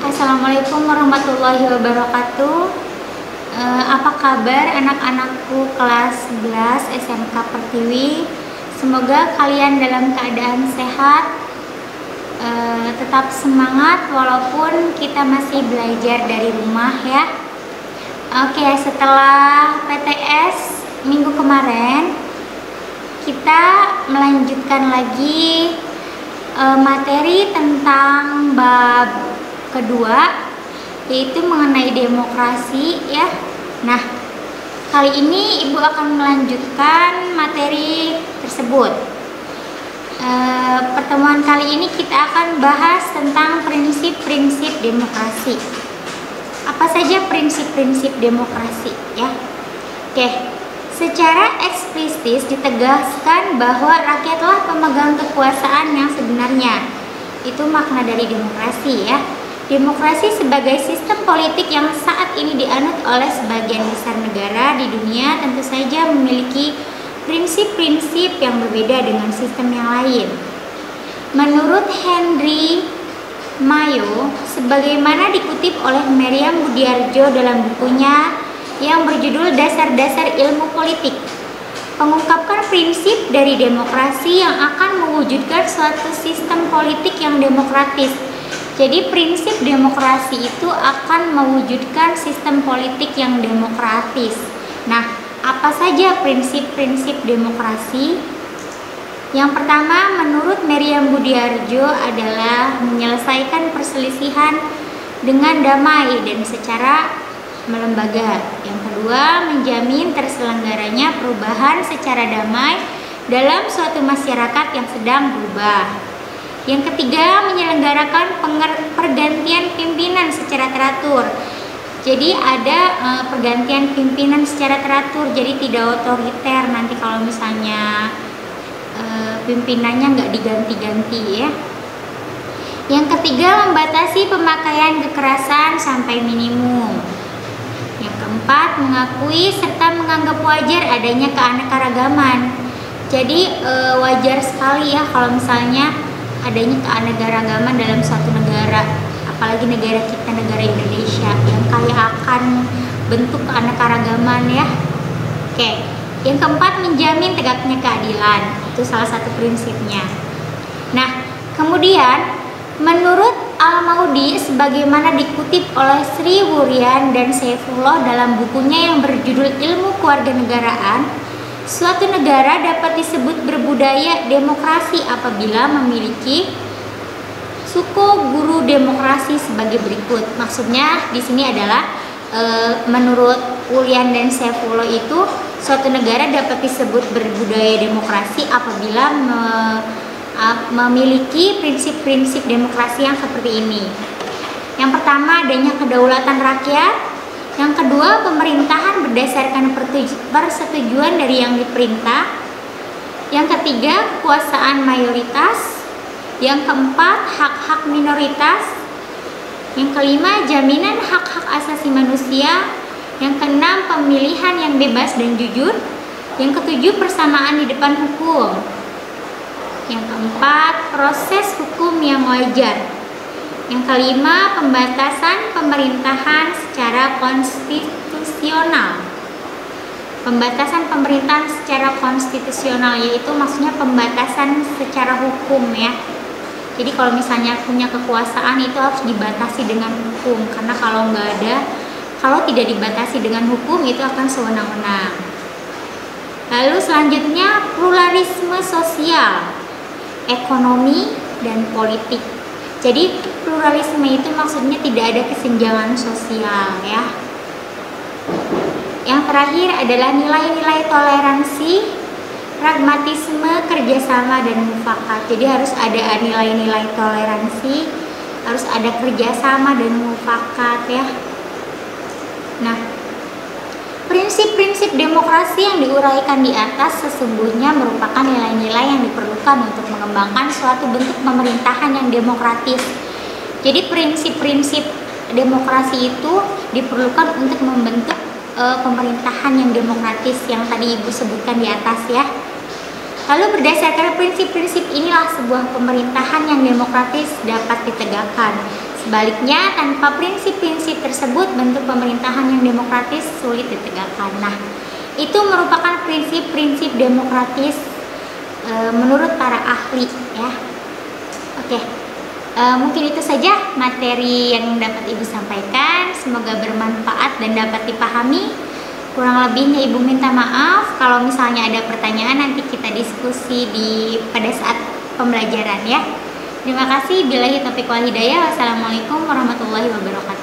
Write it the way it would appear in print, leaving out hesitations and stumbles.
Assalamualaikum warahmatullahi wabarakatuh. Apa kabar anak-anakku kelas 11 SMK Pertiwi? Semoga kalian dalam keadaan sehat, tetap semangat walaupun kita masih belajar dari rumah ya. Oke, setelah PTS minggu kemarin, kita melanjutkan lagi materi tentang bab kedua, yaitu mengenai demokrasi ya. Nah, kali ini Ibu akan melanjutkan materi tersebut. Pertemuan kali ini kita akan bahas tentang prinsip-prinsip demokrasi. Apa saja prinsip-prinsip demokrasi ya? Oke, secara eksplisit ditegaskan bahwa rakyatlah pemegang kekuasaan yang sebenarnya. Itu makna dari demokrasi ya. Demokrasi sebagai sistem politik yang saat ini dianut oleh sebagian besar negara di dunia tentu saja memiliki prinsip-prinsip yang berbeda dengan sistem yang lain. Menurut Henry Mayo, sebagaimana dikutip oleh Meriam Budiarjo dalam bukunya yang berjudul Dasar-Dasar Ilmu Politik, mengungkapkan prinsip dari demokrasi yang akan mewujudkan suatu sistem politik yang demokratis. Jadi prinsip demokrasi itu akan mewujudkan sistem politik yang demokratis. Nah, apa saja prinsip-prinsip demokrasi? Yang pertama, menurut Meriam Budiarjo adalah menyelesaikan perselisihan dengan damai dan secara melembaga. Yang kedua, menjamin terselenggaranya perubahan secara damai dalam suatu masyarakat yang sedang berubah. Yang ketiga, menyelenggarakan pergantian pimpinan secara teratur. Jadi ada pergantian pimpinan secara teratur, jadi tidak otoriter nanti kalau misalnya pimpinannya nggak diganti-ganti ya. Yang ketiga, membatasi pemakaian kekerasan sampai minimum. Yang keempat, mengakui serta menganggap wajar adanya keanekaragaman. Jadi wajar sekali ya kalau misalnya adanya keanekaragaman dalam suatu negara, apalagi negara kita, negara Indonesia yang kaya akan bentuk keanekaragaman ya. Oke, yang keempat, menjamin tegaknya keadilan, itu salah satu prinsipnya. Nah, kemudian menurut Al-Maudi, sebagaimana dikutip oleh Sri Wuryan dan Saifullah dalam bukunya yang berjudul Ilmu Kewarganegaraan, suatu negara dapat disebut berbudaya demokrasi apabila memiliki suku guru demokrasi sebagai berikut. Maksudnya di sini adalah menurut Wuryan dan Saifullah itu suatu negara dapat disebut berbudaya demokrasi apabila memiliki prinsip-prinsip demokrasi yang seperti ini. Yang pertama, adanya kedaulatan rakyat. Yang kedua, pemerintahan berdasarkan persetujuan dari yang diperintah. Yang ketiga, kekuasaan mayoritas. Yang keempat, hak-hak minoritas. Yang kelima, jaminan hak-hak asasi manusia. Yang keenam, pemilihan yang bebas dan jujur. Yang ketujuh, persamaan di depan hukum. Yang keempat, proses hukum yang wajar. Yang kelima, pembatasan pemerintahan secara konstitusional. Pembatasan pemerintahan secara konstitusional yaitu maksudnya pembatasan secara hukum ya. Jadi kalau misalnya punya kekuasaan itu harus dibatasi dengan hukum, karena kalau tidak dibatasi dengan hukum itu akan sewenang-wenang. Lalu selanjutnya, pluralisme sosial, ekonomi dan politik. Jadi pluralisme itu maksudnya tidak ada kesenjangan sosial ya. Yang terakhir adalah nilai-nilai toleransi, pragmatisme, kerjasama dan mufakat. Jadi harus ada nilai-nilai toleransi, harus ada kerjasama dan mufakat ya. Nah, prinsip-prinsip demokrasi yang diuraikan di atas sesungguhnya merupakan nilai-nilai yang diperlukan untuk mengembangkan suatu bentuk pemerintahan yang demokratis. Jadi prinsip-prinsip demokrasi itu diperlukan untuk membentuk pemerintahan yang demokratis yang tadi Ibu sebutkan di atas ya. Lalu berdasarkan prinsip-prinsip inilah sebuah pemerintahan yang demokratis dapat ditegakkan. Sebaliknya, tanpa prinsip-prinsip tersebut, bentuk pemerintahan yang demokratis sulit ditegakkan. Nah, itu merupakan prinsip-prinsip demokratis menurut para ahli, ya. Oke, mungkin itu saja materi yang dapat Ibu sampaikan. Semoga bermanfaat dan dapat dipahami. Kurang lebihnya Ibu minta maaf. Kalau misalnya ada pertanyaan, nanti kita diskusi pada saat pembelajaran, ya. Terima kasih. Billahi taufiq wal hidayah. Wassalamualaikum warahmatullahi wabarakatuh.